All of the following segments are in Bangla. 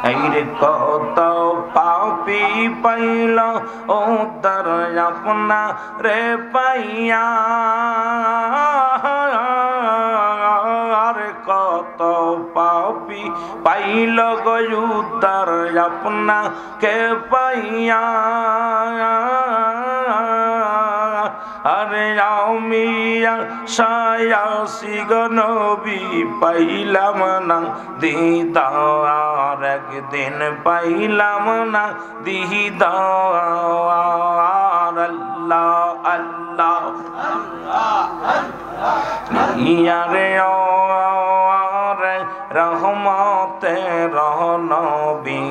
रे कत पापी पाइल उद्धार अपना रे पाइया रे कत पापी पाइल गो उद्धार अपना के पाइया अरे मिया सायासी गो नबी पाइलाम ना दीदार एकदिन पाइलाम ना दीदार अल्लाह अल्लाह यारे रहमते रहनबी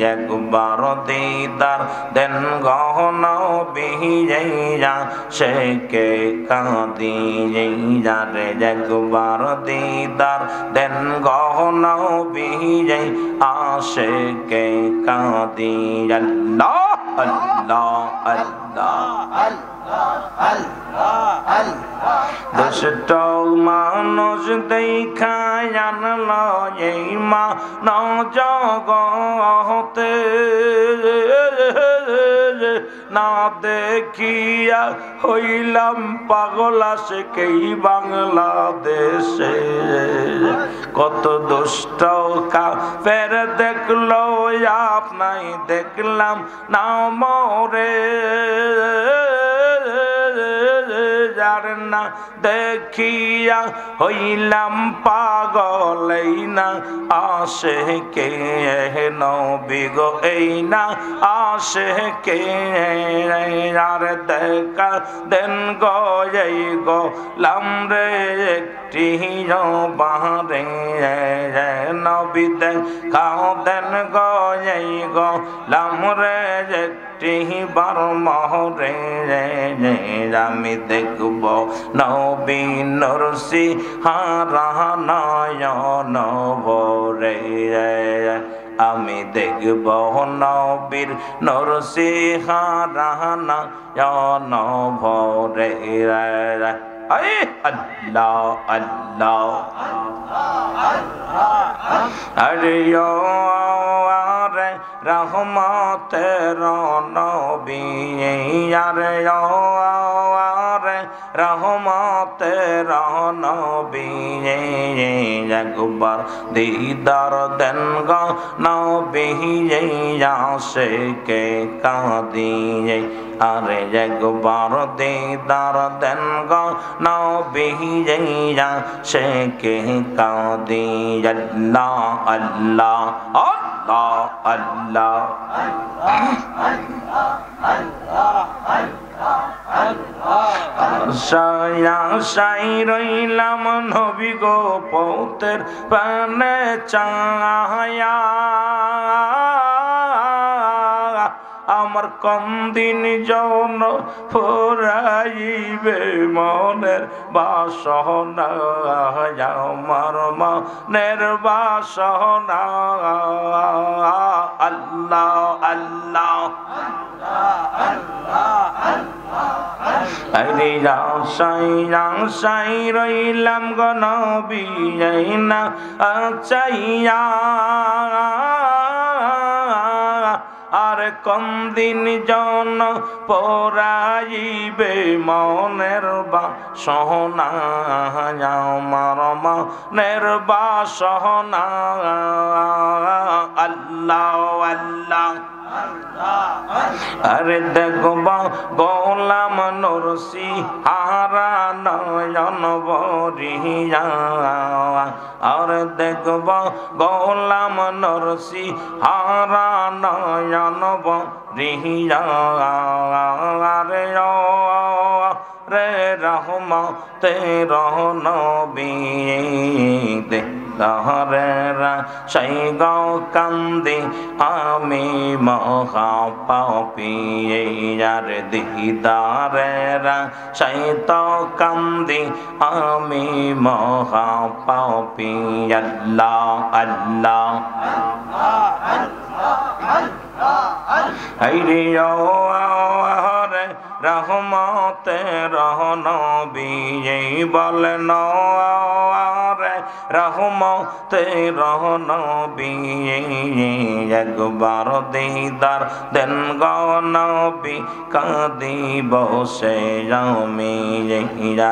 एक बार दीदार देन गहना बिजैया से के कांदी जैया रे एक बार दीदार देन गहना बिजै आशे के कांदी अल्लाह अल्लाह अल्लाह दुष्ट मानुष देखा जानल এই মান জগতে না দেখিয়া হইলাম পাগল আশিকেই বাংলাদেশে কত দুষ্ট কাফের দেখলো আপনাই দেখলাম না মরে যার না দেখিয়া হইলাম পাগল এই না আশিকে নবী গো এই না আশিকে আর দেখা দেন গো এই গো লামরে একটি বাহারে নবী দেখাও দেন গো এই গো লামরে একটি বার মহরে আমি দেখব নবী নরসি হারা নয়ন ভরে আমি দেখব নবীর নরসি হারা নয়ন ভরে अल्लाह अल्लाह अरे यारे रहमत नबी यारे यारे रहमत नबी एक बार दीदार देन गो नबी से के कांदी अरे एक बार दीदार देन गो नबी से के कांदी अल्लाह अल्लाह अल्लाह अल्लाह साया साई रइलाम नबी गो पौतेर पाने चाया আমার কোন দিন জন ফুরাইবে মনের বাসনা আমার মনের বাসনা আল্লাহ আল্লাহ আরে আশাই রইলাম গো নবী না চাইয়া আর কোন দিন জন পরাইবে মনের বাসনা আমার মনের বাসনা আল্লাহ আল্লাহ अरे देखब गोलाम नरसी हारा नयन बरिया और देखब गोलाम नरसी हारा नयन बरिया रे रे रहमते नबी दे लहरेरा সেই গো কান্দি আমি মহা পাপী আর দিদারেরা সেই তো কান্দি আমি মহা পাপী আল্লাহ আল্লাহ আল্লাহ আল্লাহ হাইরে রে রহমতে নবী বলেন রে রহমতে নবী একবার দিদার দেন গো নবী কাঁদি বসে আমি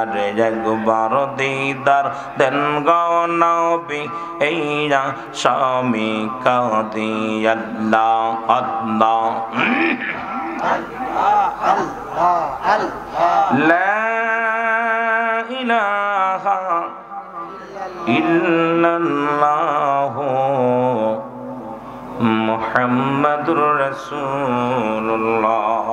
রে একবার দিদার দেন গো নবী এইয়া স্বামী কাঁদি আল্লাহ আল্লাহ লা ইলাহা ইল্লাল্লাহ মুহাম্মাদুর রাসূলুল্লাহ